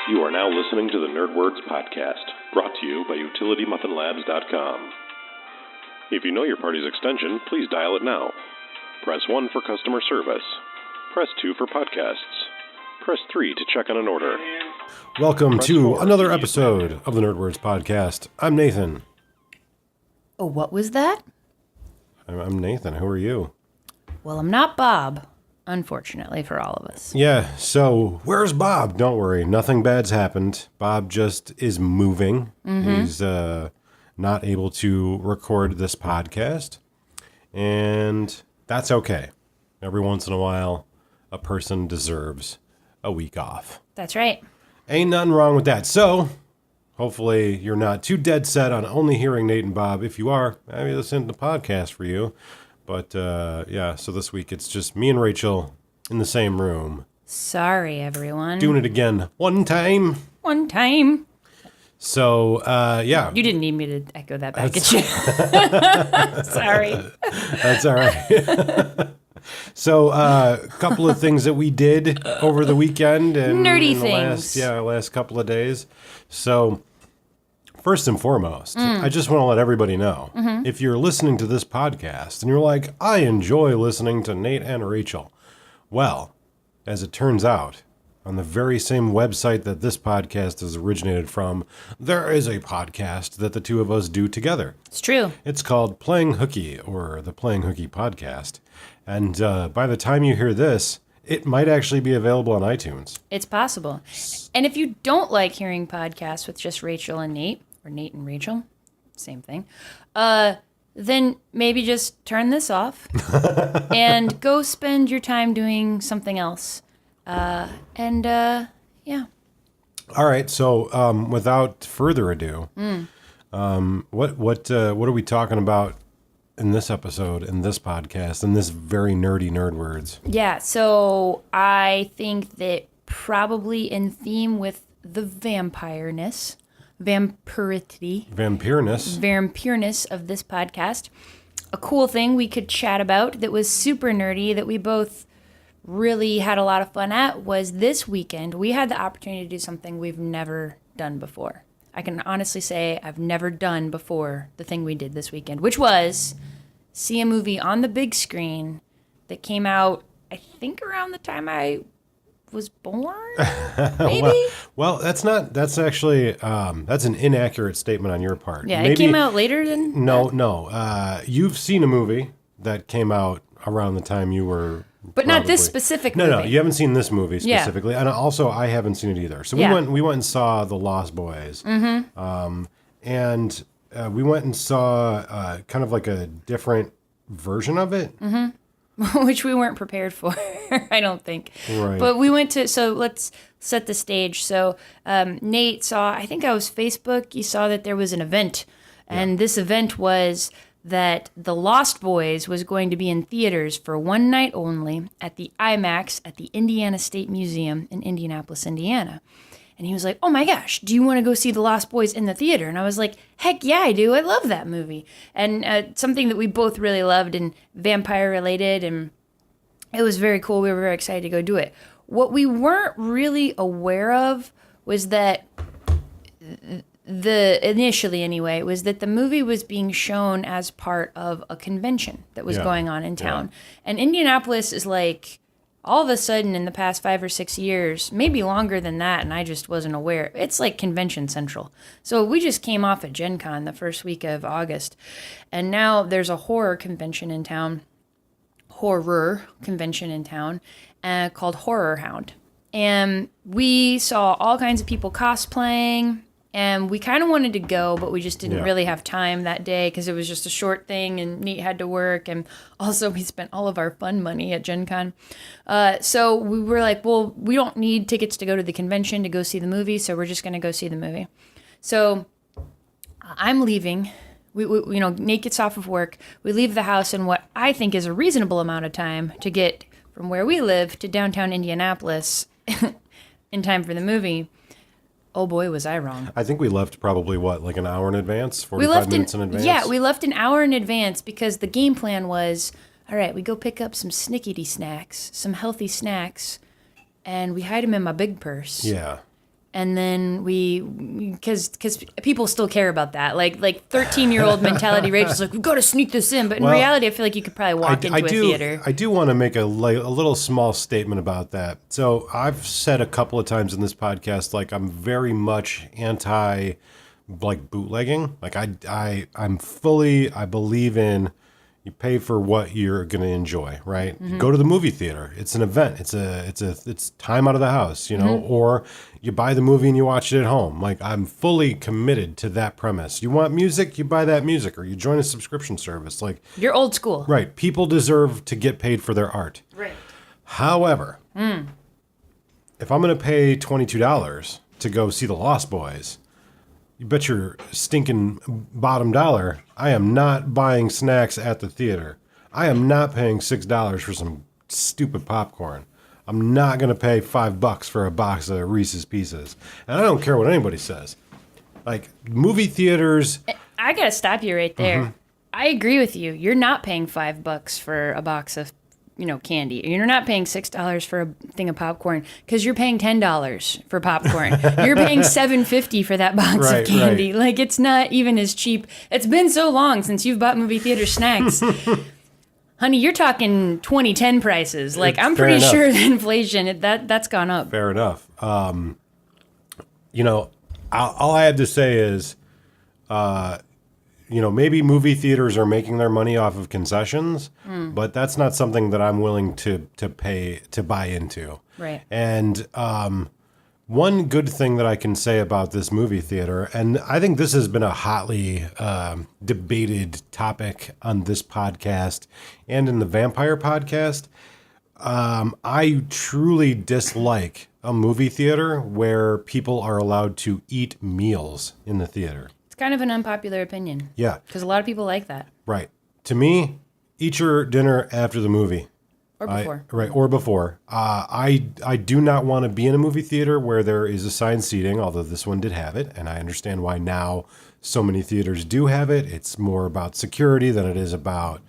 You are now listening to the NerdWords Podcast, brought to you by UtilityMuffinLabs.com. If you know your party's extension, please dial it now. Press 1 for customer service. Press 2 for podcasts. Press 3 to check on an order. Welcome to another episode of the NerdWords Podcast. I'm Nathan. Oh, what was that? I'm Nathan. Who are you? Well, I'm not Bob, unfortunately for all of us. Yeah, so where's Bob? Don't worry, nothing bad's happened. Bob just is moving. He's not able to record this podcast, and that's okay. Every once in a while, a person deserves a week off. That's right. Ain't nothing wrong with that. So, hopefully you're not too dead set on only hearing Nate and Bob. If you are, maybe this isn't the podcast for you. But, yeah, so this week it's just me and Rachel in the same room. Sorry, everyone. Doing it again. One time. So, yeah. You didn't need me to echo that back at you. Sorry. That's all right. So, a couple of things that we did over the weekend. And Nerdy in the things. last couple of days. So, first and foremost, I just want to let everybody know, if you're listening to this podcast and you're like, I enjoy listening to Nate and Rachel. Well, as it turns out, on the very same website that this podcast is originated from, there is a podcast that the two of us do together. It's true. It's called Playing Hooky, or the Playing Hooky Podcast. And by the time you hear this, it might actually be available on iTunes. It's possible. And if you don't like hearing podcasts with just Rachel and Nate, or Nate and Rachel, same thing, then maybe just turn this off and go spend your time doing something else. Yeah. All right. So, without further ado, what are we talking about in this episode, in this podcast, in this very nerdy nerd words? Yeah. So I think that probably in theme with the vampireness of this podcast, a cool thing we could chat about that was super nerdy that we both really had a lot of fun at was this weekend. We had the opportunity to do something we've never done before. I can honestly say I've never done before the thing we did this weekend, which was see a movie on the big screen that came out, I think, around the time I was born, maybe? well, that's actually that's an inaccurate statement on your part. Yeah, maybe, it came out later than No. You've seen a movie that came out around the time you were... But not this specific movie. No, you haven't seen this movie specifically. Yeah. And also, I haven't seen it either. So we went and saw The Lost Boys. Mm-hmm. And we went and saw kind of like a different version of it. Mm-hmm. Which we weren't prepared for, I don't think. Right. But we went to, so let's set the stage. So Nate saw, I think I was Facebook, you saw that there was an event. And this event was that The Lost Boys was going to be in theaters for one night only at the IMAX at the Indiana State Museum in Indianapolis, Indiana. And he was like, oh my gosh, do you want to go see The Lost Boys in the theater? And I was like, heck yeah, I do. I love that movie. And something that we both really loved and vampire related. And it was very cool. We were very excited to go do it. What we weren't really aware of was that initially anyway, was that the movie was being shown as part of a convention that was going on in town. And Indianapolis is like, all of a sudden in the past 5 or 6 years, maybe longer than that, and I just wasn't aware, it's like Convention Central. So we just came off of Gen Con the first week of August, and now there's a horror convention in town called Horror Hound. And we saw all kinds of people cosplaying, and we kind of wanted to go, but we just didn't really have time that day because it was just a short thing and Nate had to work. And also we spent all of our fun money at Gen Con. So we were like, well, we don't need tickets to go to the convention to go see the movie, so we're just going to go see the movie. So I'm leaving. Nate gets off of work. We leave the house in what I think is a reasonable amount of time to get from where we live to downtown Indianapolis in time for the movie. Oh boy, was I wrong. I think we left probably, like an hour in advance? 45 minutes in advance? Yeah, we left an hour in advance because the game plan was, all right, we go pick up some snickety snacks, some healthy snacks, and we hide them in my big purse. Yeah. and then because people still care about that, like 13-year-old mentality. Rachel's like, we've got to sneak this in, but in reality, I feel like you could probably walk into a theater. I do want to make a little small statement about that. So I've said a couple of times in this podcast, like I'm very much anti like bootlegging. Like I believe in. You pay for what you're going to enjoy, right? You go to the movie theater. It's an event. It's time out of the house, you know, or you buy the movie and you watch it at home. Like I'm fully committed to that premise. You want music, you buy that music, or you join a subscription service. Like you're old school. Right. People deserve to get paid for their art. Right. However, if I'm going to pay $22 to go see The Lost Boys, you bet your stinking bottom dollar, I am not buying snacks at the theater. I am not paying $6 for some stupid popcorn. I'm not going to pay $5 for a box of Reese's Pieces. And I don't care what anybody says. Like, movie theaters... I got to stop you right there. I agree with you. You're not paying $5 for a box of candy. You're not paying $6 for a thing of popcorn because you're paying $10 for popcorn. You're paying $7.50 for that box of candy. Right. Like it's not even as cheap. It's been so long since you've bought movie theater snacks. Honey, you're talking 2010 prices. Like I'm pretty sure the inflation that's gone up. Fair enough. All I have to say is maybe movie theaters are making their money off of concessions, but that's not something that I'm willing to pay to buy into. Right. And one good thing that I can say about this movie theater, and I think this has been a hotly debated topic on this podcast and in the Vampire podcast, I truly dislike a movie theater where people are allowed to eat meals in the theater. Kind of an unpopular opinion. Yeah. Because a lot of people like that. Right. To me, eat your dinner after the movie. Or before. Or before. I do not want to be in a movie theater where there is assigned seating, although this one did have it, and I understand why now so many theaters do have it. It's more about security than it is about,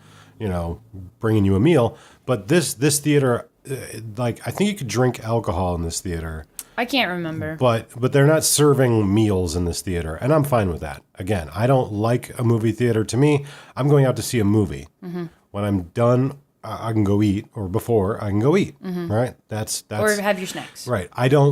bringing you a meal. But this theater, I think you could drink alcohol in this theater. I can't remember. But they're not serving meals in this theater, and I'm fine with that. Again, I don't like a movie theater. To me, I'm going out to see a movie. When I'm done, I can go eat, or before, I can go eat. Right? That's or have your snacks. Right. I don't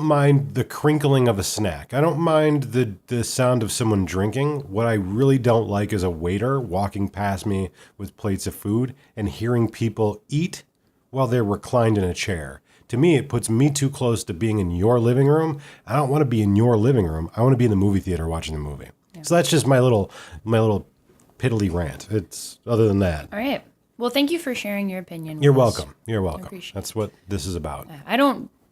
mind the crinkling of a snack. I don't mind the sound of someone drinking. What I really don't like is a waiter walking past me with plates of food and hearing people eat while they're reclined in a chair. To me, it puts me too close to being in your living room. I don't want to be in your living room. I want to be in the movie theater watching the movie. Yeah. So that's just my little piddly rant. It's other than that. All right. Well, thank you for sharing your opinion. You're welcome. You're welcome. Appreciate That's what this is about.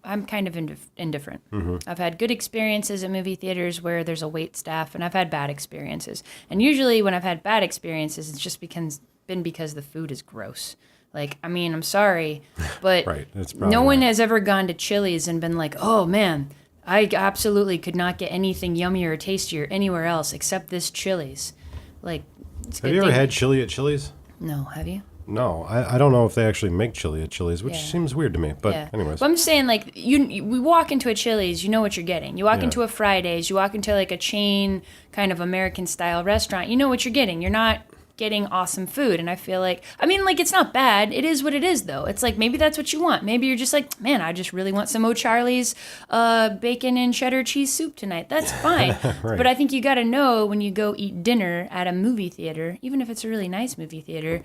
I'm kind of indifferent. I've had good experiences at movie theaters where there's a wait staff, and I've had bad experiences. And usually when I've had bad experiences, it's just because the food is gross. Like, I mean, I'm sorry, but right. No one has ever gone to Chili's and been like, oh, man, I absolutely could not get anything yummier or tastier anywhere else except this Chili's. Like, it's a good Have you ever thing. had chili at Chili's? No, have you? No, I don't know if they actually make chili at Chili's, which seems weird to me. But anyways. But I'm saying, like, we walk into a Chili's, you know what you're getting. You walk into a Fridays, you walk into, like, a chain kind of American-style restaurant, you know what you're getting. You're not getting awesome food. And I feel like, it's not bad. It is what it is, though. It's like, maybe that's what you want. Maybe you're just like, man, I just really want some O'Charlie's bacon and cheddar cheese soup tonight. That's fine. Right. But I think you got to know when you go eat dinner at a movie theater, even if it's a really nice movie theater,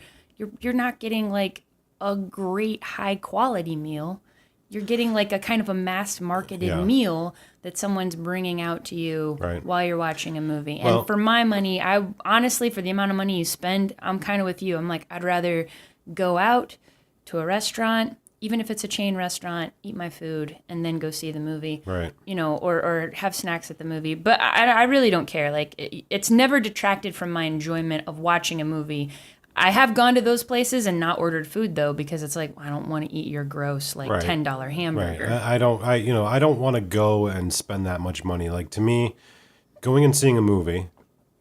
you're not getting like a great high quality meal. You're getting like a kind of a mass marketed meal that someone's bringing out to you while you're watching a movie. And for my money, I honestly, for the amount of money you spend, I'm kind of with you. I'm like, I'd rather go out to a restaurant, even if it's a chain restaurant, eat my food, and then go see the movie. Right. Or have snacks at the movie. But I really don't care. Like, it's never detracted from my enjoyment of watching a movie. I have gone to those places and not ordered food though, because it's like, I don't want to eat your gross $10 hamburger. Right. I don't want to go and spend that much money. Like, to me, going and seeing a movie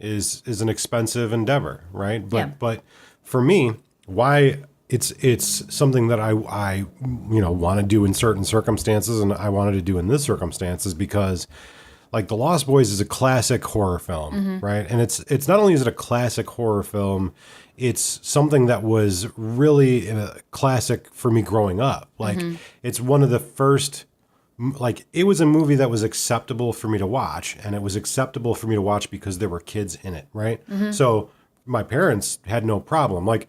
is an expensive endeavor, right? But for me, why it's something that I want to do in certain circumstances, and I wanted to do in this circumstances because, like, The Lost Boys is a classic horror film, right? And it's not only is it a classic horror film, it's something that was really classic for me growing up. Like, it's one of the first. Like, it was a movie that was acceptable for me to watch, and it was acceptable for me to watch because there were kids in it, right? So my parents had no problem. Like,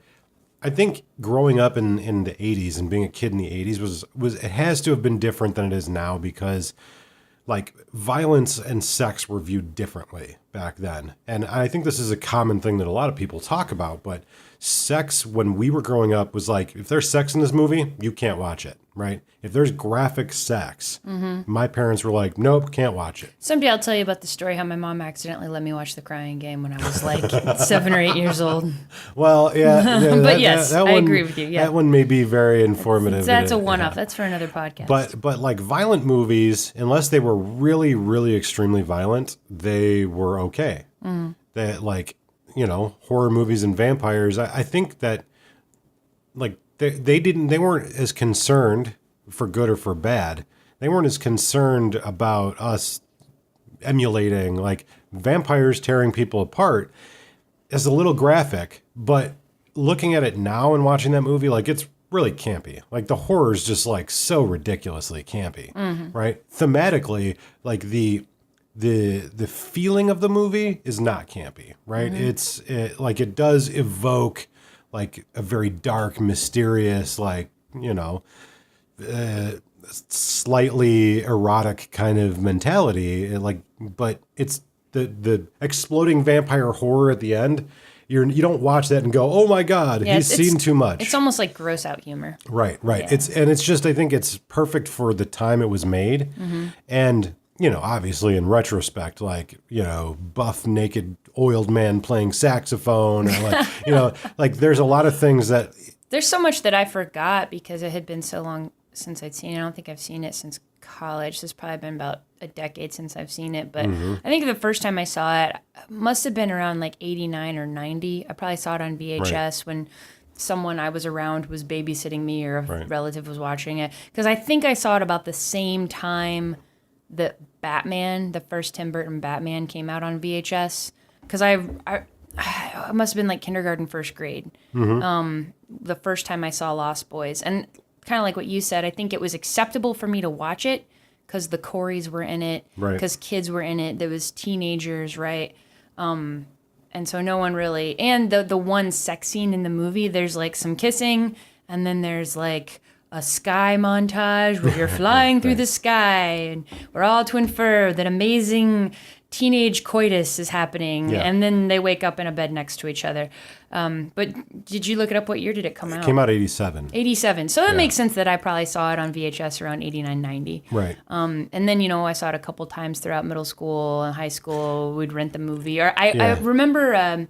I think growing up in the 80s and being a kid in the 80s was it has to have been different than it is now because, like, violence and sex were viewed differently back then. And I think this is a common thing that a lot of people talk about, but sex when we were growing up was like, if there's sex in this movie, you can't watch it, right? If there's graphic sex, my parents were like, nope, can't watch it. Someday I'll tell you about the story how my mom accidentally let me watch The Crying Game when I was like 7 or 8 years old. Well, yeah. But yes, I agree with you. Yeah. That one may be very informative. That's a one-off. That's for another podcast. But like violent movies, unless they were really, really extremely violent, they were okay. They, like, horror movies and vampires, I think that, like, they weren't as concerned, for good or for bad, they weren't as concerned about us emulating, like, vampires tearing people apart is a little graphic, but looking at it now and watching that movie, like, it's really campy. Like, the horror is just, like, so ridiculously campy, right? Thematically, like, the feeling of the movie is not campy, right? It does evoke, like, a very dark, mysterious, like, slightly erotic kind of mentality. Like, but it's the exploding vampire horror at the end. You don't watch that and go, oh my God, he's seen too much. It's almost like gross out humor. Right. Yeah. It's just, I think it's perfect for the time it was made. And, obviously in retrospect, like, buff, naked, oiled man playing saxophone, or like, like there's a lot of things that. There's so much that I forgot because it had been so long since I'd seen it. I don't think I've seen it since college. It's probably been about a decade since I've seen it. But I think the first time I saw it must have been around like 89 or 90. I probably saw it on VHS when someone I was around was babysitting me or a relative was watching it. Because I think I saw it about the same time that Batman, the first Tim Burton Batman, came out on VHS. Because I must have been like kindergarten, first grade. The first time I saw Lost Boys. And kind of like what you said, I think it was acceptable for me to watch it because the Coreys were in it, because kids were in it. There was teenagers, right? And so no one really. And the one sex scene in the movie, there's like some kissing, and then there's like a sky montage where you're flying through the sky, and we're all to infer that amazing teenage coitus is happening, and then they wake up in a bed next to each other. But did you look it up? What year did it come out? It came out 87. 87. So that makes sense that I probably saw it on VHS around 89, 90. Right. And then, I saw it a couple times throughout middle school and high school. We'd rent the movie. Or I remember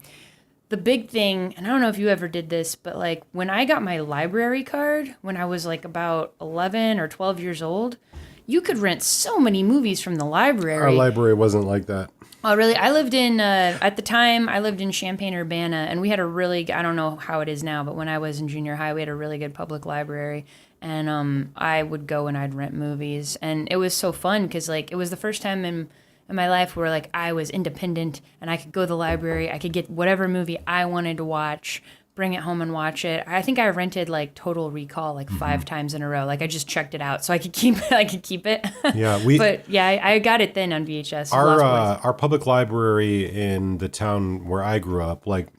the big thing, and I don't know if you ever did this, but like when I got my library card when I was like about 11 or 12 years old, you could rent so many movies from the library. Our library wasn't like that. Oh, really? I lived in, at the time, I lived in Champaign-Urbana, and we had a really, I don't know how it is now, but when I was in junior high, we had a really good public library. And I would go and I'd rent movies. And it was so fun because, like, it was the first time in my life where, like, I was independent and I could go to the library. I could get whatever movie I wanted to watch, bring it home and watch it. I think I rented like Total Recall like 5 times in a row. Like I just checked it out so I could keep it. Yeah, but yeah, I got it then on VHS. Our public library in the town where I grew up, like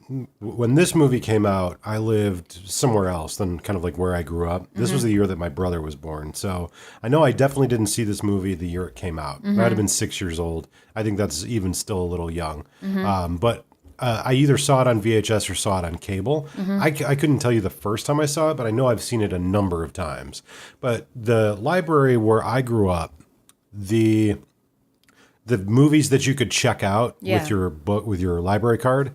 when this movie came out, I lived somewhere else than kind of like where I grew up. This was the year that my brother was born. So I know I definitely didn't see this movie the year it came out. I might have been 6 years old. I think that's even still a little young. But I either saw it on VHS or saw it on cable. I couldn't tell you the first time I saw it, but I know I've seen it a number of times. But the library where I grew up, the movies that you could check out with your book, with your library card,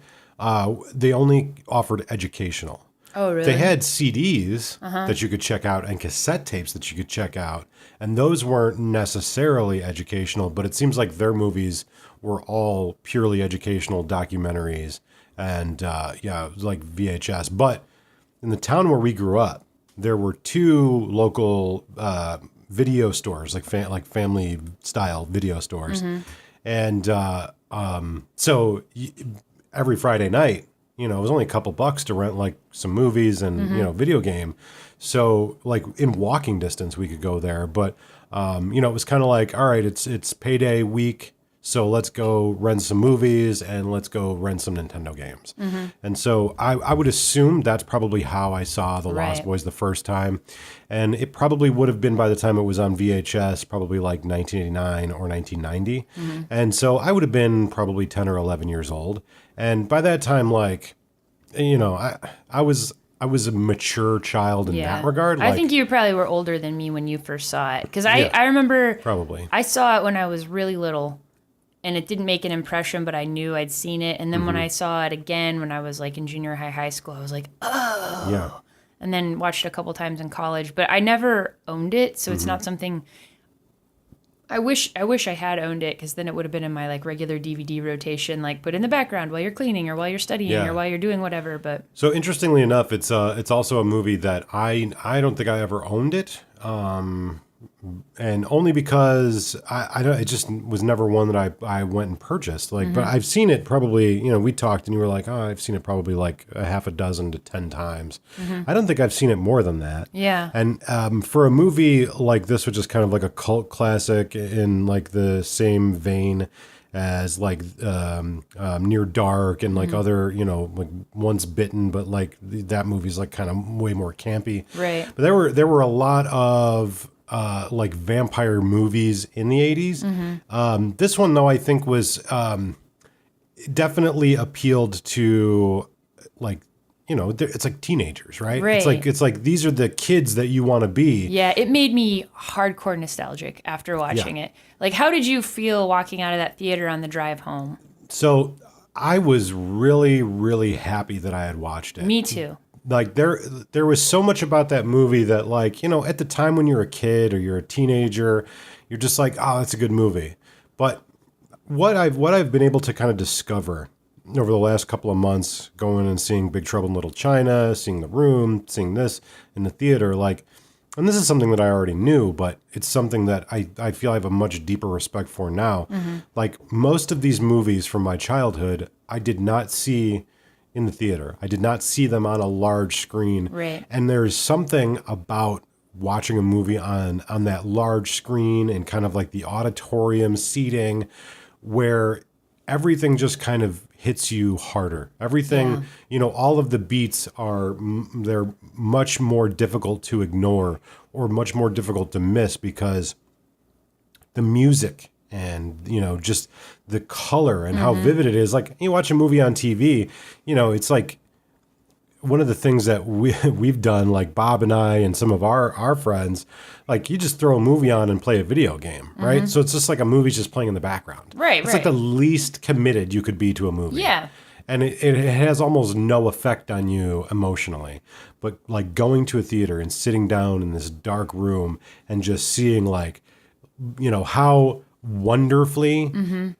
they only offered educational. Oh, really? They had CDs that you could check out and cassette tapes that you could check out, and those weren't necessarily educational, but it seems like their movies were all purely educational documentaries and, it was like VHS. But in the town where we grew up, there were 2 local video stores, like family style video stores. And so every Friday night, it was only a couple bucks to rent like some movies and, video game. So like in walking distance, we could go there. But, it was kind of like, all right, it's payday week. So let's go rent some movies and let's go rent some Nintendo games. And so I would assume that's probably how I saw The Lost Boys the first time. And it probably would have been by the time it was on VHS, probably like 1989 or 1990. And so I would have been probably 10 or 11 years old. And by that time, like, I was a mature child in that regard. I think you probably were older than me when you first saw it. Because I remember probably I saw it when I was really little. And it didn't make an impression, but I knew I'd seen it. And then when I saw it again, when I was like in junior high school, I was like, oh. Yeah. And then watched it a couple times in college. But I never owned it, so it's not something... I wish I had owned it, because then it would have been in my like regular DVD rotation, like put in the background while you're cleaning or while you're studying or while you're doing whatever. But so interestingly enough, it's also a movie that I don't think I ever owned it. And only because it just was never one that I went and purchased. Like, but I've seen it probably, we talked and you were like, oh, I've seen it probably like a half a dozen to 10 times. I don't think I've seen it more than that. Yeah. And for a movie like this, which is kind of like a cult classic in like the same vein as like Near Dark and like other, like Once Bitten, but like that movie's like kind of way more campy. Right. But there were a lot of like vampire movies in the 80s. This one, though, I think was definitely appealed to like, it's like teenagers, right? Right. It's like these are the kids that you want to be. Yeah, it made me hardcore nostalgic after watching it. Like, how did you feel walking out of that theater on the drive home? So I was really, really happy that I had watched it. Me too. Like there was so much about that movie that like, at the time when you're a kid or you're a teenager, you're just like, oh, that's a good movie. But what I've been able to kind of discover over the last couple of months, going and seeing Big Trouble in Little China, seeing The Room, seeing this in the theater, like, and this is something that I already knew, but it's something that I feel I have a much deeper respect for now. Like most of these movies from my childhood, I did not see in the theater. I did not see them on a large screen. Right. And there's something about watching a movie on that large screen and kind of like the auditorium seating where everything just kind of hits you harder. Everything, all of the beats they're much more difficult to ignore or much more difficult to miss because the music and, just the color and how vivid it is. Like you watch a movie on TV, it's like one of the things that we've done, like Bob and I and some of our friends, like you just throw a movie on and play a video game, right? So it's just like a movie's just playing in the background. Right, It's like the least committed you could be to a movie. Yeah. And it has almost no effect on you emotionally. But like going to a theater and sitting down in this dark room and just seeing like, how wonderfully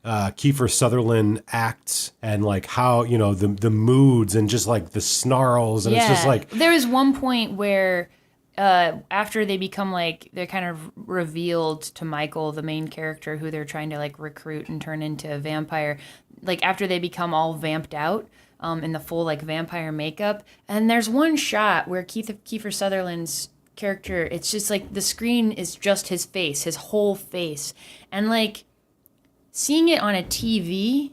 Kiefer Sutherland acts and like how the moods and just like the snarls and it's just like there is one point where after they become like they're kind of revealed to Michael, the main character who they're trying to like recruit and turn into a vampire, like after they become all vamped out in the full like vampire makeup, and there's one shot where Kiefer Sutherland's character, it's just like the screen is just his face, his whole face, and like seeing it on a TV,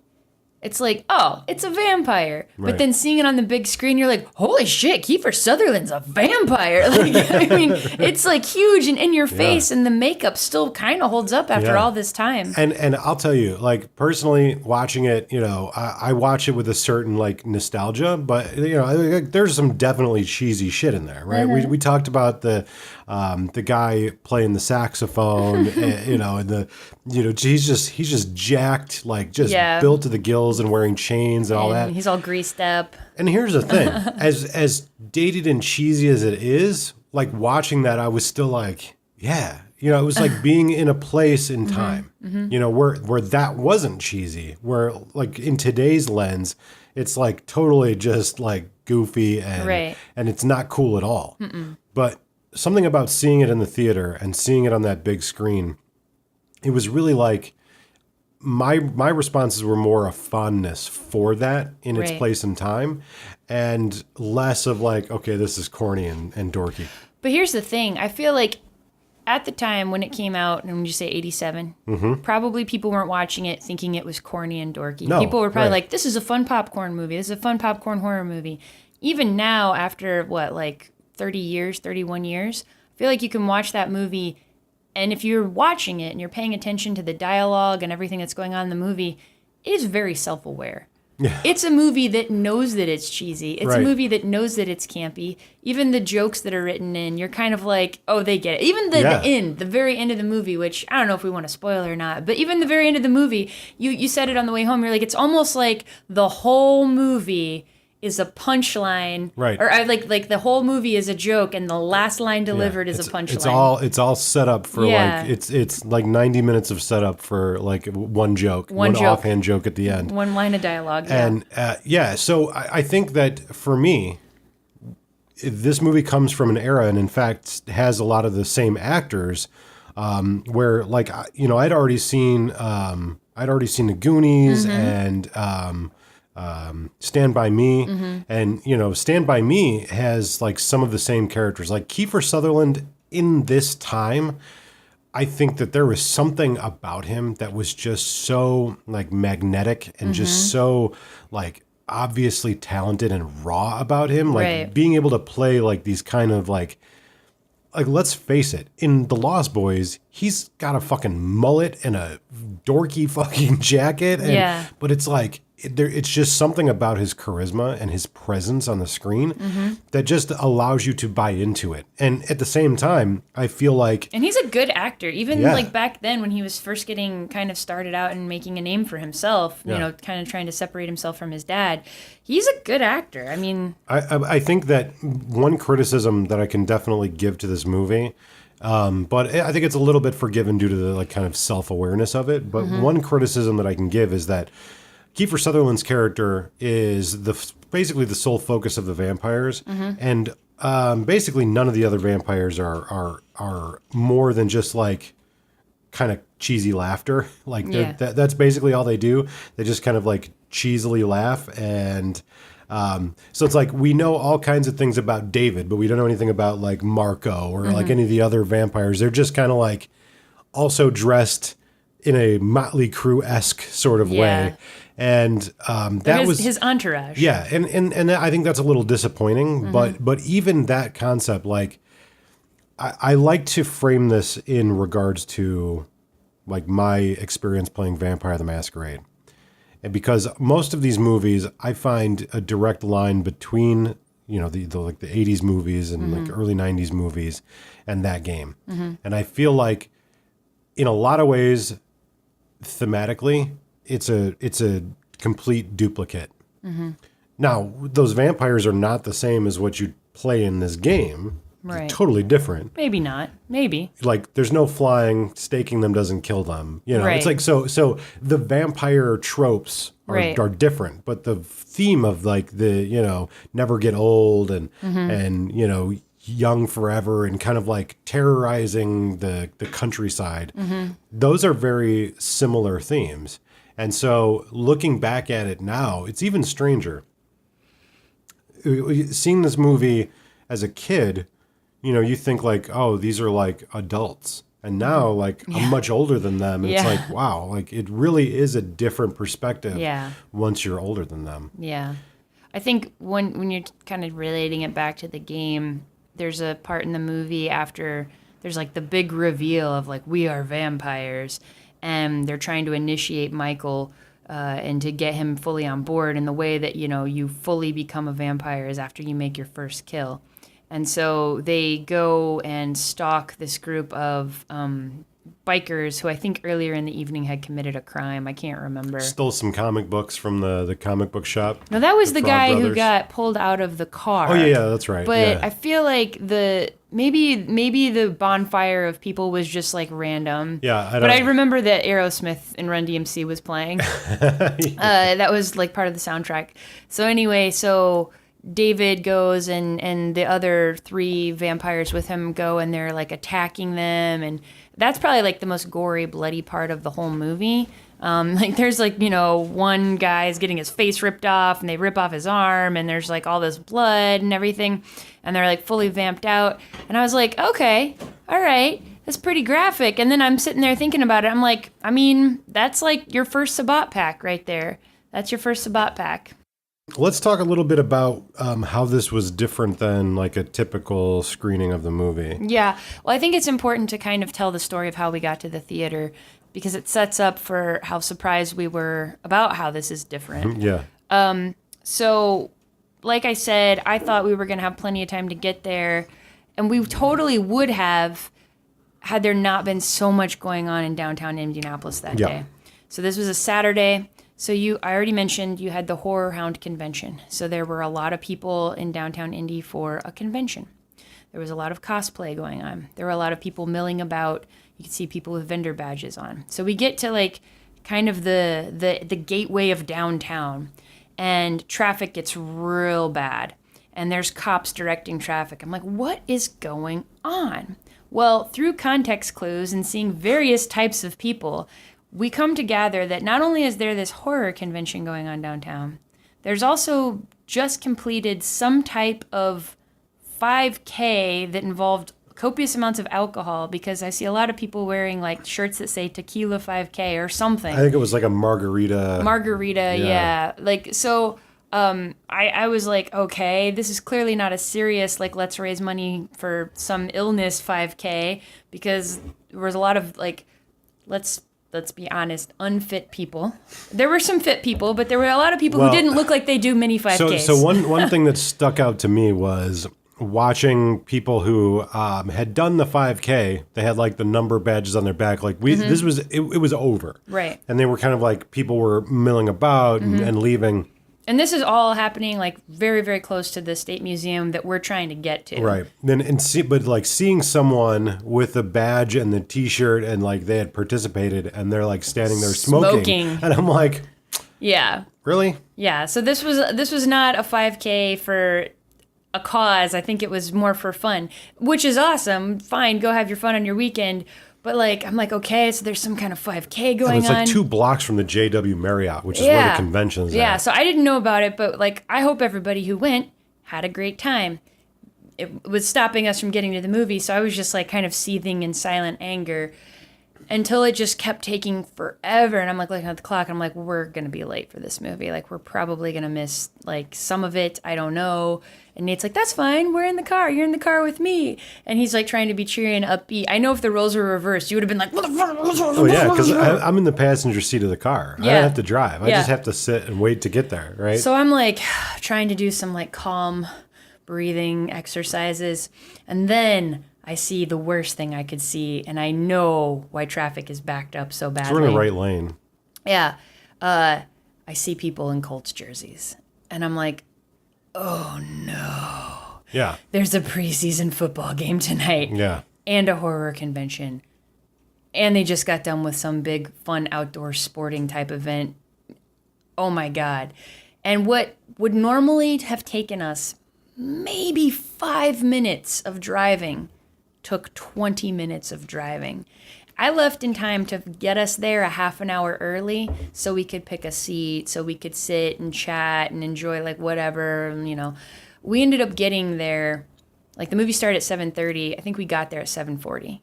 it's like, oh, it's a vampire. Right. But then seeing it on the big screen, you're like, holy shit, Kiefer Sutherland's a vampire. Like, I mean, it's like huge and in your face, and the makeup still kind of holds up after all this time. And I'll tell you, like personally, watching it, I watch it with a certain like nostalgia, but there's some definitely cheesy shit in there, right? We talked about the guy playing the saxophone, and he's just jacked, like just built to the gills and wearing chains and all that. He's all greased up. And here's the thing, as dated and cheesy as it is, like watching that, I was still like, yeah, it was like being in a place in time, where that wasn't cheesy, where like in today's lens, it's like totally just like goofy and it's not cool at all. But something about seeing it in the theater and seeing it on that big screen, it was really like my responses were more a fondness for that in its place and time, and less of like, okay, this is corny and dorky. But here's the thing. I feel like at the time when it came out, and when you say 87, probably people weren't watching it thinking it was corny and dorky. No, people were probably like, this is a fun popcorn movie. This is a fun popcorn horror movie. Even now, after like 30 years, 31 years, I feel like you can watch that movie, and if you're watching it and you're paying attention to the dialogue and everything that's going on in the movie, it is very self-aware. Yeah. It's a movie that knows that it's cheesy. It's a movie that knows that it's campy. Even the jokes that are written in, you're kind of like, oh, they get it. Even the very end of the movie, which I don't know if we want to spoil or not, but even the very end of the movie, you said it on the way home. You're like, it's almost like the whole movie is a punchline, right? Or like the whole movie is a joke, and the last line delivered is a punchline. It's all set up for like it's like 90 minutes of setup for like one joke, one offhand joke at the end, one line of dialogue, and So I think that for me, this movie comes from an era, and in fact has a lot of the same actors, where like I'd already seen the Goonies and. Stand By Me, and Stand By Me has like some of the same characters. Like Kiefer Sutherland in this time, I think that there was something about him that was just so like magnetic and just so like obviously talented and raw about him. Like being able to play like these kind of like let's face it, in The Lost Boys, he's got a fucking mullet and a dorky fucking jacket, but it's like. It's just something about his charisma and his presence on the screen that just allows you to buy into it. And at the same time, I feel like... And he's a good actor. Even like back then when he was first getting kind of started out and making a name for himself, kind of trying to separate himself from his dad, he's a good actor. I mean... I think that one criticism that I can definitely give to this movie... but I think it's a little bit forgiven due to the like kind of self-awareness of it. But one criticism that I can give is that Kiefer Sutherland's character is basically the sole focus of the vampires, and basically none of the other vampires are more than just like kind of cheesy laughter. Like that's basically all they do. They just kind of like cheesily laugh, and so it's like we know all kinds of things about David, but we don't know anything about like Marco or like any of the other vampires. They're just kind of like also dressed in a Motley Crue-esque sort of way. And that was his entourage. Yeah, and I think that's a little disappointing. But even that concept, like, I like to frame this in regards to like my experience playing Vampire the Masquerade, and because most of these movies, I find a direct line between the like the 80s movies and like early 90s movies and that game, and I feel like in a lot of ways, thematically. It's a complete duplicate. Now, those vampires are not the same as what you play in this game. Right. They're totally different. Maybe not. Maybe. Like, there's no flying, staking them doesn't kill them. It's like, so the vampire tropes are different, but the theme of like the, never get old and young forever and kind of like terrorizing the countryside, those are very similar themes. And so looking back at it now, it's even stranger. Seeing this movie as a kid, you think like, oh, these are like adults. And now like I'm much older than them. And it's like, wow, like it really is a different perspective once you're older than them. Yeah. I think when you're kind of relating it back to the game, there's a part in the movie after there's like the big reveal of like, we are vampires. And they're trying to initiate Michael and to get him fully on board. And the way that, you fully become a vampire is after you make your first kill. And so they go and stalk this group of bikers who I think earlier in the evening had committed a crime. I can't remember. Stole some comic books from the comic book shop. No, that was the guy who got pulled out of the car. Oh, yeah, that's right. But I feel like the maybe the bonfire of people was just like random. Yeah, but I remember that Aerosmith in Run DMC was playing. That was like part of the soundtrack. So anyway, David goes and the other 3 vampires with him go and they're like attacking them, and that's probably like the most gory, bloody part of the whole movie. Like there's like, one guy's getting his face ripped off and they rip off his arm and there's like all this blood and everything and they're like fully vamped out. And I was like, okay, all right, that's pretty graphic. And then I'm sitting there thinking about it. I'm like, I mean, that's like your first Sabat pack right there. That's your first Sabat pack. Let's talk a little bit about how this was different than like a typical screening of the movie. Yeah. Well, I think it's important to kind of tell the story of how we got to the theater because it sets up for how surprised we were about how this is different. Yeah. So, like I said, I thought we were going to have plenty of time to get there, and we totally would have had there not been so much going on in downtown Indianapolis that day. So this was a Saturday. So I already mentioned you had the Horror Hound convention. So there were a lot of people in downtown Indy for a convention. There was a lot of cosplay going on. There were a lot of people milling about. You could see people with vendor badges on. So we get to like kind of the gateway of downtown, and traffic gets real bad. And there's cops directing traffic. I'm like, what is going on? Well, through context clues and seeing various types of people, we come to gather that not only is there this horror convention going on downtown, there's also just completed some type of 5K that involved copious amounts of alcohol, because I see a lot of people wearing like shirts that say Tequila 5K or something. I think it was like a margarita. Yeah. Like, so I was like, okay, this is clearly not a serious, like, let's raise money for some illness 5K, because there was a lot of like, let's be honest, unfit people. There were some fit people, but there were a lot of people who didn't look like they do mini 5Ks. So one thing that stuck out to me was watching people who had done the 5K. They had like the number badges on their back. Like this was it was over, right? And they were kind of like, people were milling about and leaving. And this is all happening like very, very close to the State Museum that we're trying to get to. Right. But like seeing someone with a badge and the T-shirt and like they had participated and they're like standing there smoking. And I'm like, yeah, really? Yeah. So this was not a 5K for a cause. I think it was more for fun, which is awesome. Fine, go have your fun on your weekend. But like, I'm like, okay, so there's some kind of 5K going on. It's like 2 blocks from the JW Marriott, which is where the convention's at. Yeah, so I didn't know about it, but like, I hope everybody who went had a great time. It was stopping us from getting to the movie, so I was just like kind of seething in silent anger until it just kept taking forever. And I'm like looking at the clock, and I'm like, we're going to be late for this movie. Like, we're probably going to miss like some of it. I don't know. And Nate's like, that's fine. We're in the car. You're in the car with me. And he's like trying to be cheery and upbeat. I know if the roles were reversed, you would have been like, what the fuck? Oh, yeah, because I'm in the passenger seat of the car. Yeah. I don't have to drive. I just have to sit and wait to get there, right? So I'm like trying to do some like calm breathing exercises. And then I see the worst thing I could see. And I know why traffic is backed up so badly. We're in the right lane. Yeah. I see people in Colts jerseys. And I'm like, oh no. Yeah. There's a preseason football game tonight. Yeah. And a horror convention. And they just got done with some big fun outdoor sporting type event. Oh my God. And what would normally have taken us maybe 5 minutes of driving took 20 minutes of driving. I left in time to get us there a half an hour early so we could pick a seat, so we could sit and chat and enjoy like whatever, you know. We ended up getting there, like the movie started at 7:30. I think we got there at 7:40.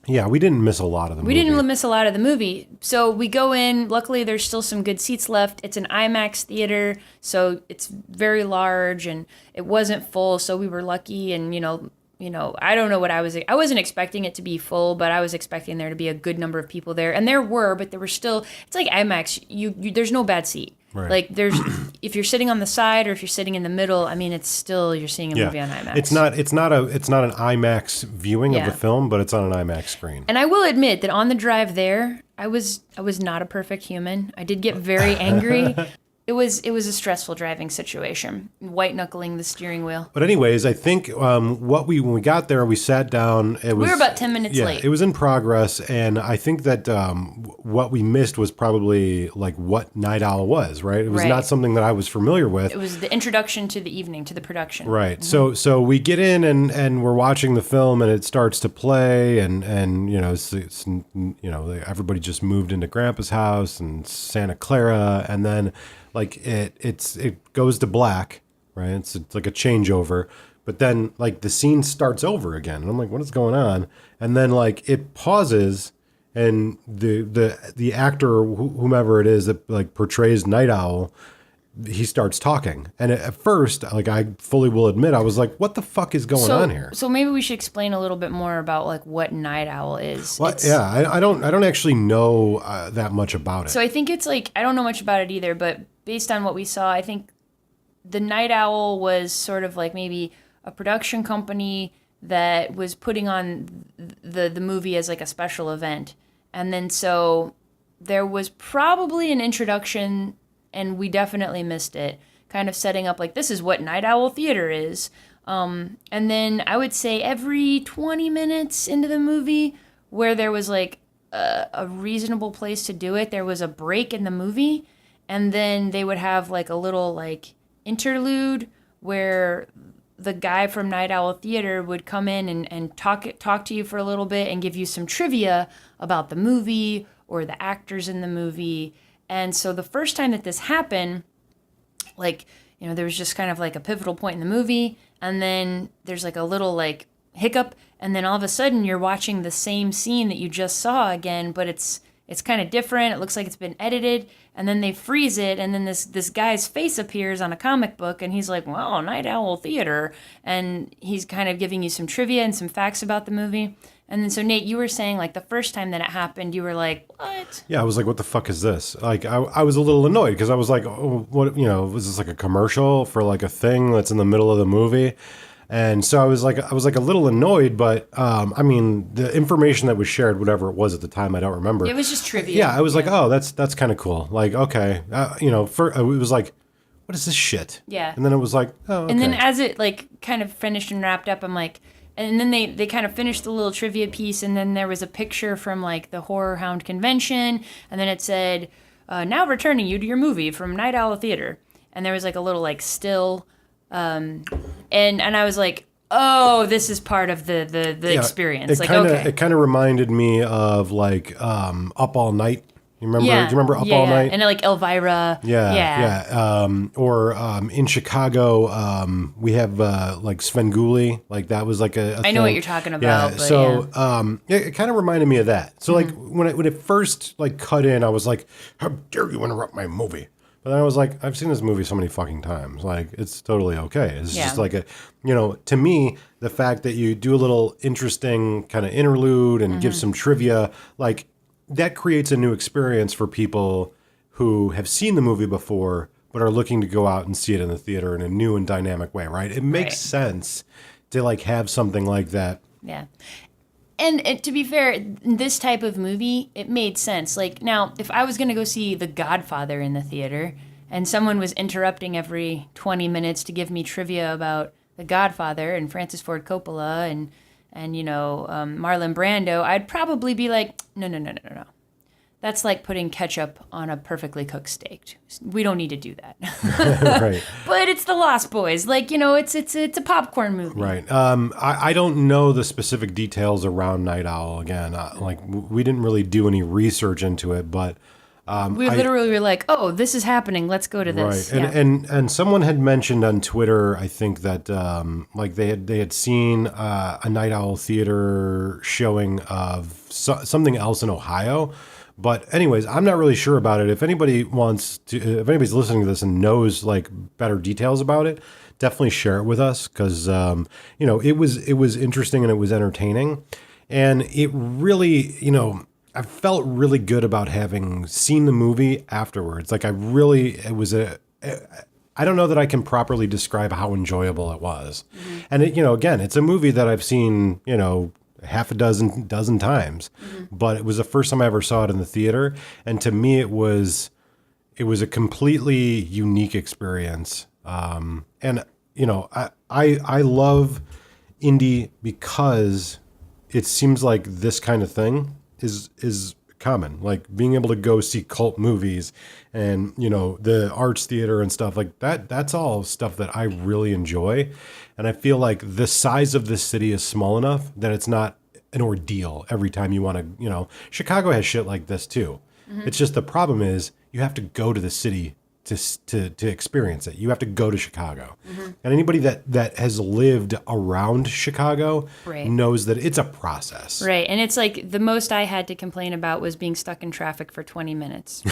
Yeah, we didn't miss a lot of the movie. We didn't miss a lot of the movie. So we go in, luckily there's still some good seats left. It's an IMAX theater, so it's very large and it wasn't full, so we were lucky. And, you know, I don't know what I wasn't expecting it to be full, but I was expecting there to be a good number of people there. And there were, but there were still, it's like IMAX, you there's no bad seat. Right. Like there's, if you're sitting on the side or if you're sitting in the middle, I mean, it's still, you're seeing a movie on IMAX. It's not an IMAX viewing of the film, but it's on an IMAX screen. And I will admit that on the drive there, I was not a perfect human. I did get very angry. it was a stressful driving situation, white knuckling the steering wheel. But anyways, I think when we got there, we sat down. We were about 10 minutes late. It was in progress, and I think that what we missed was probably like what Night Owl was, right? It was not something that I was familiar with. It was the introduction to the evening, to the production. Right. Mm-hmm. So we get in and we're watching the film, and it starts to play, and it's everybody just moved into Grandpa's house and Santa Clara, and then like it goes to black, right? It's like a changeover, but then like the scene starts over again, and I'm like, what is going on? And then like it pauses, and the actor, whomever it is that like portrays Night Owl, he starts talking. And at first, like I fully will admit, I was like, what the fuck is going on here? So maybe we should explain a little bit more about like what Night Owl is. Well, I don't actually know that much about it. So I think it's like, I don't know much about it either, but based on what we saw, I think the Night Owl was sort of like maybe a production company that was putting on the movie as like a special event. And then so there was probably an introduction, and we definitely missed it, kind of setting up like, this is what Night Owl Theater is. And then I would say every 20 minutes into the movie, where there was like a reasonable place to do it, there was a break in the movie, and then they would have like a little like interlude where the guy from Night Owl Theater would come in and talk to you for a little bit and give you some trivia about the movie or the actors in the movie. And so the first time that this happened, like, there was just kind of like a pivotal point in the movie, and then there's like a little like hiccup, and then all of a sudden you're watching the same scene that you just saw again, but it's kind of different. It looks like it's been edited, and then they freeze it, and then this guy's face appears on a comic book, and he's like, wow, Night Owl Theater, and he's kind of giving you some trivia and some facts about the movie. And then, so Nate, you were saying like the first time that it happened, you were like, what? Yeah, I was like, what the fuck is this? Like, I was a little annoyed because I was like, oh, what, was this like a commercial for like a thing that's in the middle of the movie? And so I was like a little annoyed, but I mean, the information that was shared, whatever it was at the time, I don't remember. It was just trivia. Yeah, I was like, oh, that's kind of cool. Like, okay, it was like, what is this shit? Yeah. And then it was like, oh, okay. And then as it like kind of finished and wrapped up, I'm like, and then they kind of finished the little trivia piece, and then there was a picture from like the Horror Hound convention, and then it said, now returning you to your movie from Night Owl Theater. And there was like a little like still, and I was like, oh, this is part of the experience. It kind of reminded me of like Up All Night. You remember? Yeah. Do you remember Up All Night? And like Elvira. Yeah. Or in Chicago, we have like Svengoolie. Like that was like a I know what you're talking about. Yeah. But so it kind of reminded me of that. So like when it first like cut in, I was like, how dare you interrupt my movie? But then I was like, I've seen this movie so many fucking times. Like, it's totally okay. It's just like to me, the fact that you do a little interesting kind of interlude and give some trivia, like, that creates a new experience for people who have seen the movie before, but are looking to go out and see it in the theater in a new and dynamic way, right? It makes sense to, like, have something like that. Yeah. And to be fair, in this type of movie, it made sense. Like, now, if I was going to go see The Godfather in the theater, and someone was interrupting every 20 minutes to give me trivia about The Godfather and Francis Ford Coppola and Marlon Brando, I'd probably be like, no. That's like putting ketchup on a perfectly cooked steak. We don't need to do that. Right. But it's The Lost Boys. Like, it's a popcorn movie. Right. I don't know the specific details around Night Owl again. We didn't really do any research into it, but we literally were like, oh, this is happening. Let's go to this. Right. And someone had mentioned on Twitter, I think that they had seen a Night Owl Theater showing of something else in Ohio. But anyways, I'm not really sure about it. If anybody's listening to this and knows like better details about it, definitely share it with us because it was interesting and it was entertaining, and it really I felt really good about having seen the movie afterwards. Like I don't know that I can properly describe how enjoyable it was, and again, it's a movie that I've seen half a dozen times, but it was the first time I ever saw it in the theater, and to me it was it was a completely unique experience. And you know, I love indie because it seems like this kind of thing is common. Like being able to go see cult movies and, you know, the arts theater and stuff like that. That's all stuff that I really enjoy. And I feel like the size of this city is small enough that it's not an ordeal every time you want to, you know, Chicago has shit like this too. It's just the problem is you have to go to the city to experience it. You have to go to Chicago. And anybody that has lived around Chicago knows that it's a process. Right. And it's like the most I had to complain about was being stuck in traffic for 20 minutes.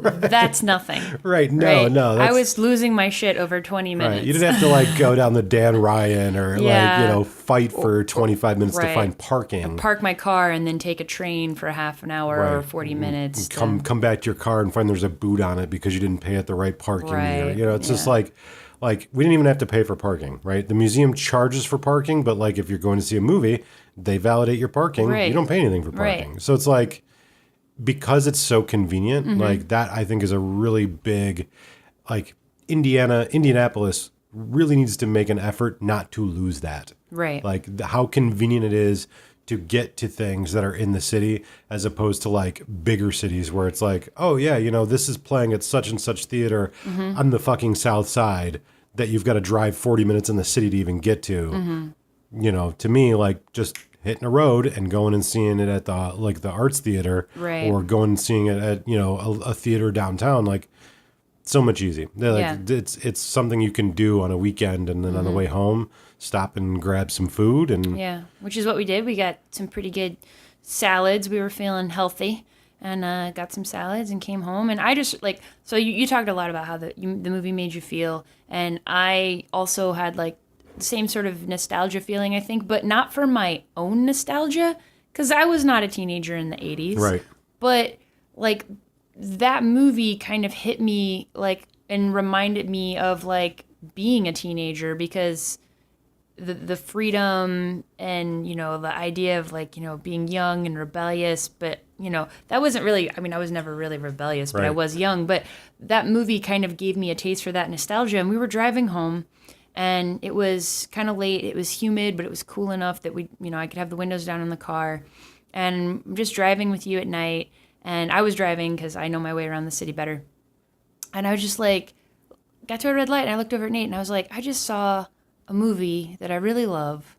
That's nothing. Right. No. I was losing my shit over 20 minutes. Right. You didn't have to like go down the Dan Ryan or like, you know, fight for 25 minutes to find parking. Or park my car and then take a train for half an hour or 40 minutes. Come back to your car and find there's a boot on it because you didn't pay at the right parking meter. You know, it's just like we didn't even have to pay for parking, right? The museum charges for parking, but like if you're going to see a movie, they validate your parking. You don't pay anything for parking. So it's like, because it's so convenient, like that I think is a really big, like Indianapolis really needs to make an effort not to lose that. Right. Like how convenient it is to get to things that are in the city as opposed to like bigger cities where it's like, oh yeah, you know, this is playing at such and such theater on the fucking south side that you've got to drive 40 minutes in the city to even get to. You know, to me, like just hitting a road and going and seeing it at the like the arts theater or going and seeing it at, you know, a theater downtown, like so much easy. Like it's something you can do on a weekend and then on the way home stop and grab some food. And which is what we did. We got some pretty good salads. We were feeling healthy and got some salads and came home. And I just like, so you talked a lot about how the movie made you feel. And I also had like the same sort of nostalgia feeling, I think, but not for my own nostalgia, because I was not a teenager in the 80s. Right. But like that movie kind of hit me like and reminded me of like being a teenager, because the freedom and, you know, the idea of like, you know, being young and rebellious, but, you know, that wasn't really, I mean, I was never really rebellious, but I was young. But that movie kind of gave me a taste for that nostalgia. And we were driving home and it was kind of late. It was humid, but it was cool enough that we, you know, I could have the windows down in the car. And I'm just driving with you at night. And I was driving because I know my way around the city better. And I was just like, got to a red light and I looked over at Nate and I was like, I just saw a movie that I really love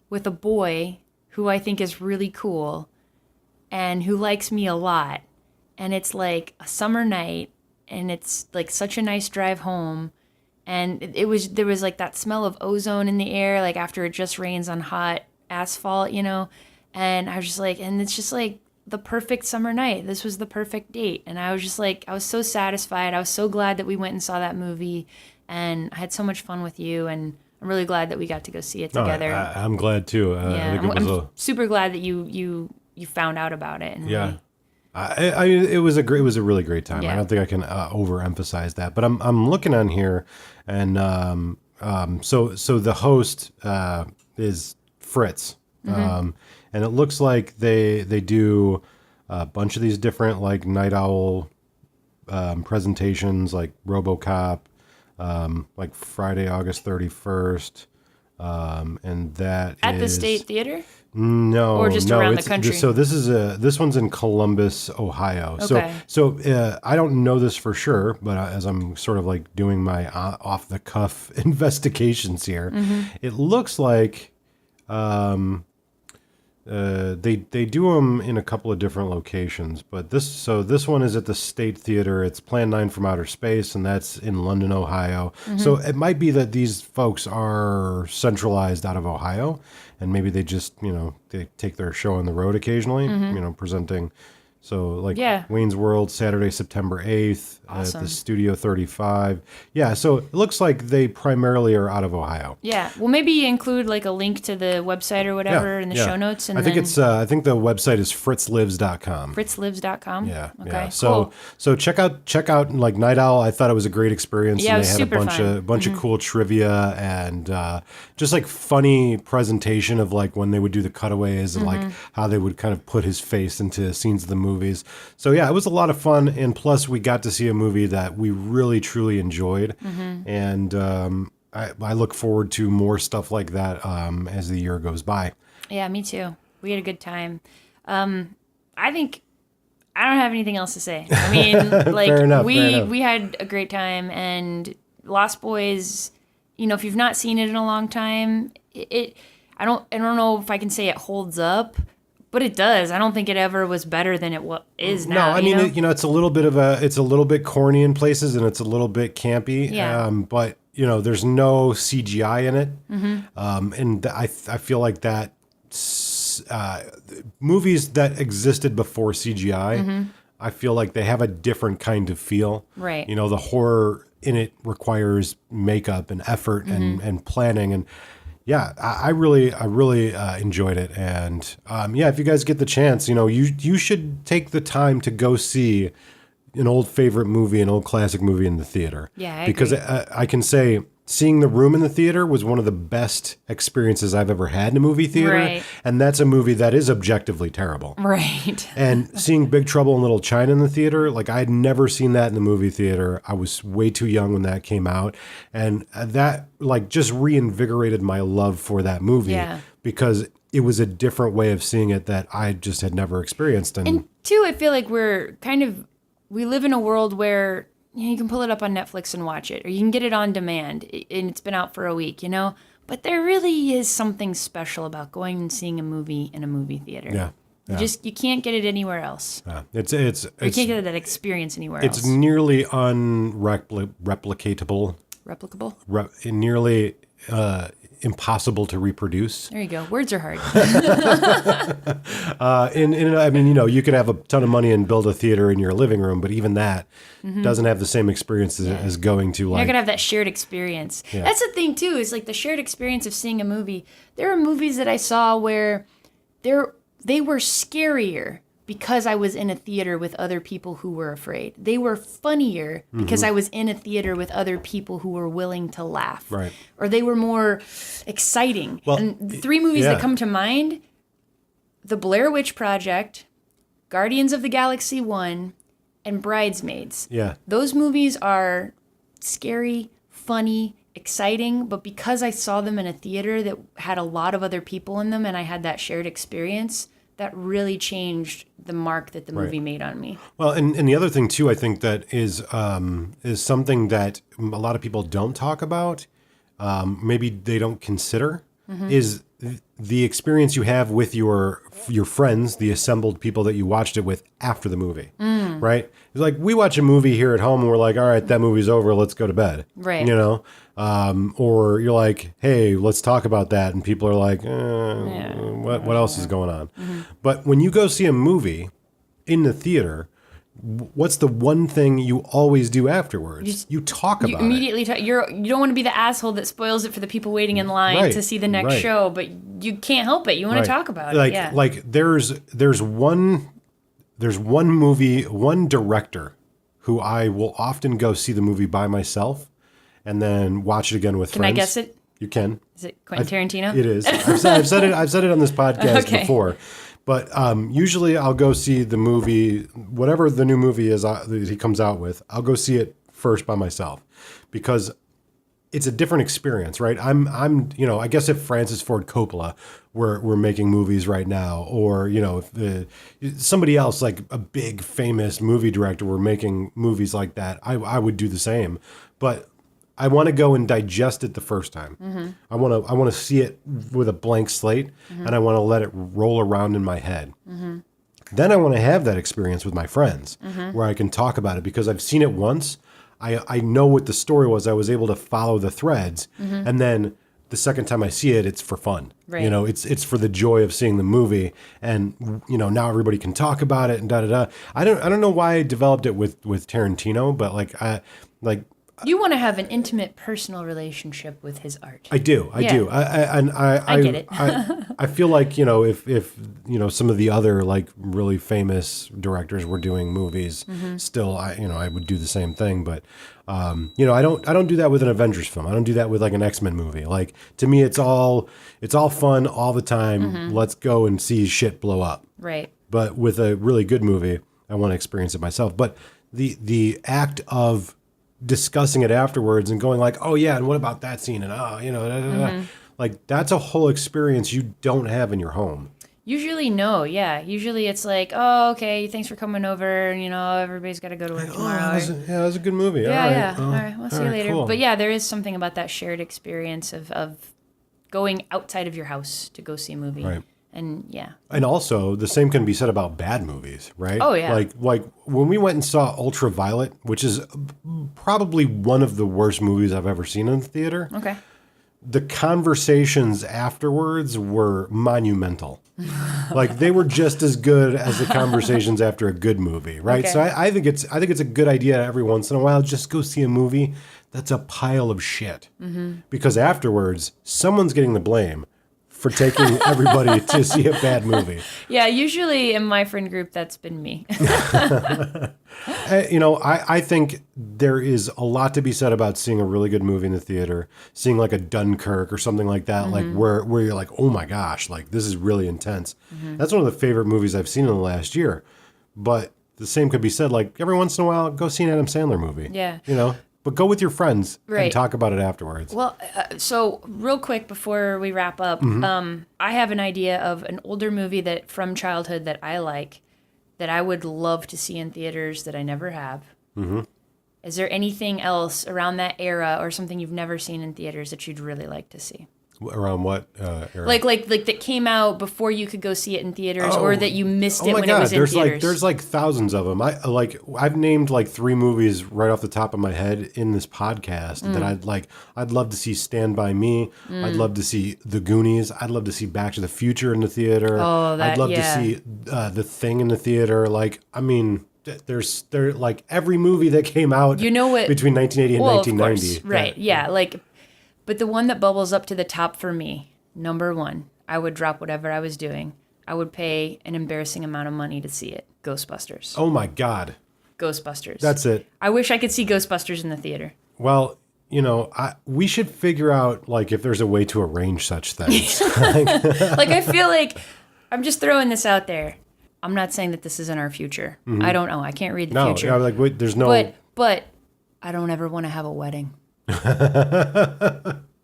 with a boy who I think is really cool and who likes me a lot. And it's like a summer night and it's like such a nice drive home. And there was like that smell of ozone in the air, like after it just rains on hot asphalt, you know? And I was just like, and it's just like the perfect summer night. This was the perfect date. And I was just like, I was so satisfied. I was so glad that we went and saw that movie and I had so much fun with you. And I'm really glad that we got to go see it together. I'm glad too. I'm super glad that you found out about it. And it was a really great time. I don't think I can overemphasize that. But I'm looking on here, and so the host is Fritz, and it looks like they do a bunch of these different like Night Owl presentations, like RoboCop. Like Friday, August 31st, and that at the State Theater. No, or just around the country. So this one's in Columbus, Ohio. Okay. So I don't know this for sure, but as I'm sort of like doing my off the cuff investigations here, it looks like they do them in a couple of different locations, but this one is at the State Theater. It's Plan 9 from Outer Space, and that's in London, Ohio. So it might be that these folks are centralized out of Ohio, and maybe they just, you know, they take their show on the road occasionally, you know, presenting. So like Wayne's World, Saturday, September 8th at the Studio 35. Yeah, so it looks like they primarily are out of Ohio. Yeah, well, maybe include like a link to the website or whatever in the show notes. And I think I think the website is fritzlives.com. Fritzlives.com? Yeah. Okay, yeah. cool. So check out like Night Owl. I thought it was a great experience. Yeah, and it was they had super a bunch of cool trivia and just like funny presentation of like when they would do the cutaways and like how they would kind of put his face into scenes of the movie. movies. So yeah, it was a lot of fun. And plus we got to see a movie that we really, truly enjoyed. And I look forward to more stuff like that as the year goes by. Yeah, me too. We had a good time. I think I don't have anything else to say. I mean, like Fair enough. we had a great time, and Lost Boys, you know, if you've not seen it in a long time, I don't know if I can say it holds up, but it does. I don't think it ever was better than it is now. No, I mean, it's a little bit corny in places, and it's a little bit campy. Yeah. But there's no CGI in it. And I feel like that movies that existed before CGI, I feel like they have a different kind of feel. Right. The horror in it requires makeup and effort and planning, and yeah, I really enjoyed it. And if you guys get the chance, you should take the time to go see an old favorite movie, an old classic movie in the theater. Yeah, because I can say seeing The Room in the theater was one of the best experiences I've ever had in a movie theater. Right. And that's a movie that is objectively terrible. Right. And seeing Big Trouble in Little China in the theater, like I had never seen that in the movie theater. I was way too young when that came out. And that like just reinvigorated my love for that movie because it was a different way of seeing it that I just had never experienced. And two, I feel like we live in a world where you can pull it up on Netflix and watch it, or you can get it on demand, and it's been out for a week, But there really is something special about going and seeing a movie in a movie theater. Yeah. You can't get it anywhere else. You can't get that experience anywhere else. It's nearly replicatable. Replicable? Nearly impossible to reproduce. There you go. Words are hard. You could have a ton of money and build a theater in your living room, but even that doesn't have the same experience as going to You're not going to have that shared experience. Yeah. That's the thing, too, is like the shared experience of seeing a movie. There are movies that I saw where they were scarier because I was in a theater with other people who were afraid. They were funnier because I was in a theater with other people who were willing to laugh. Right. Or they were more exciting. Well, and the three movies that come to mind, The Blair Witch Project, Guardians of the Galaxy 1, and Bridesmaids. Yeah. Those movies are scary, funny, exciting, but because I saw them in a theater that had a lot of other people in them and I had that shared experience, that really changed the mark that the movie made on me. Well, and the other thing too, I think that is something that a lot of people don't talk about, maybe they don't consider, is the experience you have with your friends, the assembled people that you watched it with after the movie, right? It's like we watch a movie here at home and we're like, all right, that movie's over, let's go to bed, right? Or you're like, hey, let's talk about that, and people are like, what else is going on? But when you go see a movie in the theater, what's the one thing you always do afterwards? You talk about it. You don't want to be the asshole that spoils it for the people waiting in line to see the next show, but you can't help it. You want to talk about it. Like there's one movie, one director who I will often go see the movie by myself and then watch it again with friends. Can I guess it? You can. Is it Quentin Tarantino? It is. I've said it on this podcast before. But usually I'll go see the movie, whatever the new movie is that he comes out with, I'll go see it first by myself because it's a different experience, right? I guess if Francis Ford Coppola were making movies right now, or, if somebody else, like a big famous movie director were making movies like that, I would do the same. But I want to go and digest it the first time. I want to see it with a blank slate, and I want to let it roll around in my head. Then I want to have that experience with my friends where I can talk about it because I've seen it once. I know what the story was. I was able to follow the threads, and then the second time I see it, it's for fun. Right. It's for the joy of seeing the movie, and now everybody can talk about it and da da da. I don't know why I developed it with Tarantino, but you want to have an intimate, personal relationship with his art. I do. I get it. I feel like if some of the other like really famous directors were doing movies, still I would do the same thing. But I don't do that with an Avengers film. I don't do that with like an X-Men movie. Like to me, it's all fun all the time. Let's go and see shit blow up. Right. But with a really good movie, I want to experience it myself. But the act of discussing it afterwards and going like, oh yeah, and what about that scene? And like that's a whole experience you don't have in your home. Usually, no, yeah. Usually it's like, oh, okay, thanks for coming over. And, everybody's got to go to work tomorrow. That was a good movie. Yeah, all right. All right, we'll see you later. Cool. But yeah, there is something about that shared experience of going outside of your house to go see a movie. Right. And yeah. And also, the same can be said about bad movies, right? Oh, yeah. Like when we went and saw Ultraviolet, which is probably one of the worst movies I've ever seen in the theater. Okay. The conversations afterwards were monumental. Like they were just as good as the conversations after a good movie, right? Okay. So I think it's a good idea every once in a while just go see a movie that's a pile of shit. Mm-hmm. Because afterwards, someone's getting the blame for taking everybody to see a bad movie. Yeah, usually in my friend group, that's been me. I think there is a lot to be said about seeing a really good movie in the theater, seeing like a Dunkirk or something like that, like where you're like, oh my gosh, like this is really intense. Mm-hmm. That's one of the favorite movies I've seen in the last year. But the same could be said, like every once in a while, go see an Adam Sandler movie. Yeah. But go with your friends Right. and talk about it afterwards. Well, so real quick before we wrap up, I have an idea of an older movie that from childhood that I like, that I would love to see in theaters that I never have. Mm-hmm. Is there anything else around that era or something you've never seen in theaters that you'd really like to see? Around what era? Like that came out before you could go see it in theaters, or that you missed it when it was in theaters. There's like thousands of them. I've named like 3 movies right off the top of my head in this podcast that I'd love to see Stand By Me. I'd love to see The Goonies. I'd love to see Back to the Future in the theater. I'd love to see The Thing in the theater. Like, I mean, there's like every movie that came out between 1980 and 1990. Of course. Right. Yeah. But the one that bubbles up to the top for me, number 1, I would drop whatever I was doing. I would pay an embarrassing amount of money to see it. Ghostbusters. Oh my God. Ghostbusters. That's it. I wish I could see Ghostbusters in the theater. Well, we should figure out like if there's a way to arrange such things. Like I feel like I'm just throwing this out there. I'm not saying that this is in our future. Mm-hmm. I don't know. I can't read the future. No, like wait, there's no. But I don't ever want to have a wedding.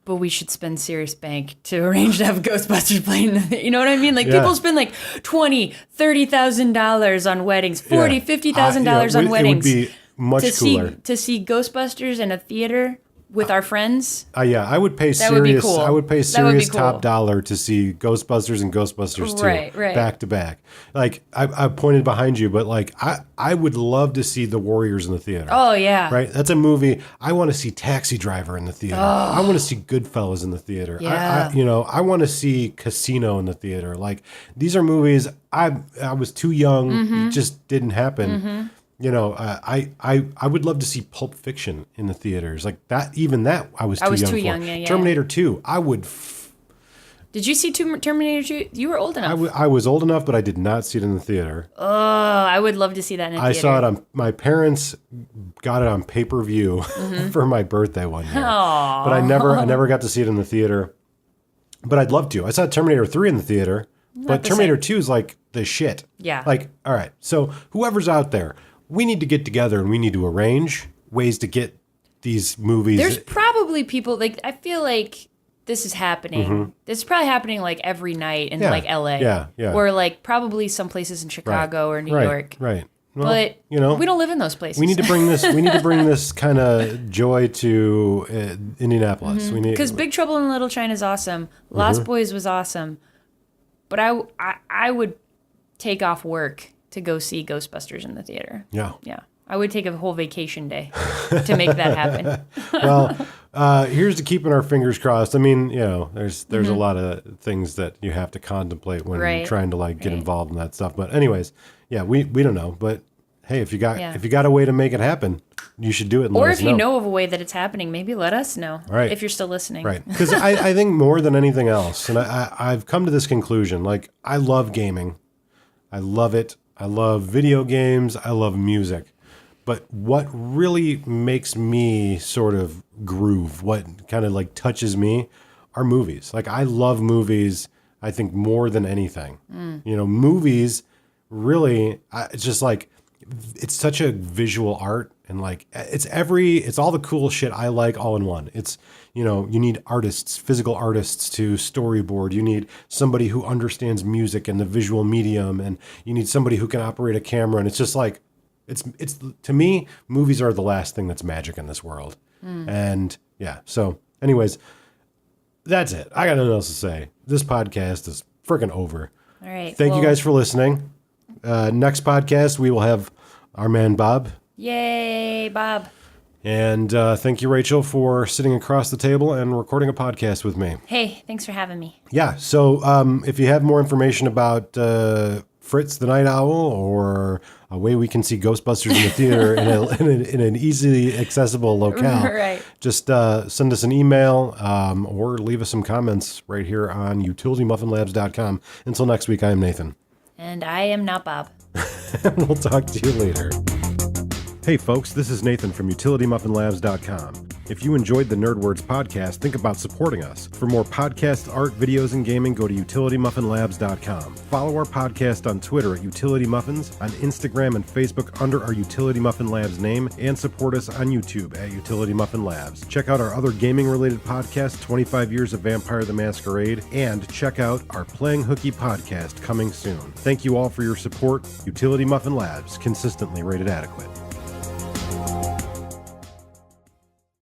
But we should spend serious bank to arrange to have Ghostbusters playing. You know what I mean? Like people spend like $20,000-$30,000 on weddings, $50,000 on weddings. It would be much cooler to see Ghostbusters in a theater with our friends. I would pay serious. That would be cool. I would pay serious top dollar to see Ghostbusters and Ghostbusters 2 right. back to back. Like I pointed behind you, but like I would love to see The Warriors in the theater. Oh yeah, right. That's a movie. I want to see Taxi Driver in the theater. I want to see Goodfellas in the theater. Yeah. I want to see Casino in the theater. Like these are movies I was too young. It just didn't happen. Mm-hmm. I would love to see Pulp Fiction in the theaters. Like that, even that, I was too young for. Yeah. Terminator 2, I would. Did you see Terminator 2? You were old enough. I was old enough, but I did not see it in the theater. Oh, I would love to see that in a theater. I saw it on, my parents got it on pay-per-view for my birthday one year. Aww. But I never got to see it in the theater. But I'd love to. I saw Terminator 3 in the theater, but Terminator 2 is like the shit. Yeah. Like, all right. So whoever's out there, we need to get together and we need to arrange ways to get these movies. There's probably people, like, I feel like this is happening. Mm-hmm. This is probably happening, like, every night in, like, L.A. Yeah. Or, like, probably some places in Chicago or New York. Right. Well, but, we don't live in those places. We need to bring this, kind of joy to Indianapolis. Because Big Trouble in Little China is awesome. Lost Boys was awesome. But I would take off work to go see Ghostbusters in the theater. Yeah. I would take a whole vacation day to make that happen. Well, here's to keeping our fingers crossed. I mean, there's a lot of things that you have to contemplate when trying to get involved in that stuff. But anyways, we don't know. But hey, if you got a way to make it happen, you should do it. And or let if us you know. know of a way that it's happening, maybe let us know. Right. If you're still listening. Right. Because I think more than anything else, and I've come to this conclusion, like I love gaming. I love it. I love video games. I love music. But what really makes me sort of groove, what kind of touches me, are movies. Like I love movies, I think, more than anything. Movies, really, it's just like, it's such a visual art, and like it's all the cool shit I like all in one. It's, you need artists, physical artists to storyboard. You need somebody who understands music and the visual medium, and you need somebody who can operate a camera. And it's just like, it's to me, movies are the last thing that's magic in this world. And yeah, so anyways, that's it. I got nothing else to say. This podcast is freaking over. All right. Thank you guys for listening. Next podcast, we will have our man Bob. Yay, Bob. And thank you, Rachel, for sitting across the table and recording a podcast with me. Hey, thanks for having me. Yeah, so if you have more information about Fritz the Night Owl, or a way we can see Ghostbusters in the theater in an easily accessible locale, Right. just send us an email or leave us some comments right here on utilitymuffinlabs.com. Until next week, I am Nathan. And I am not Bob. We'll talk to you later. Hey folks, this is Nathan from utilitymuffinlabs.com. If you enjoyed the Nerd Words podcast, think about supporting us. For more podcasts, art, videos, and gaming, go to utilitymuffinlabs.com. Follow our podcast on Twitter at UtilityMuffins, on Instagram and Facebook under our Utility Muffin Labs name, and support us on YouTube at Utility Muffin Labs. Check out our other gaming-related podcasts, 25 Years of Vampire the Masquerade, and check out our Playing Hooky podcast coming soon. Thank you all for your support. Utility Muffin Labs, consistently rated adequate.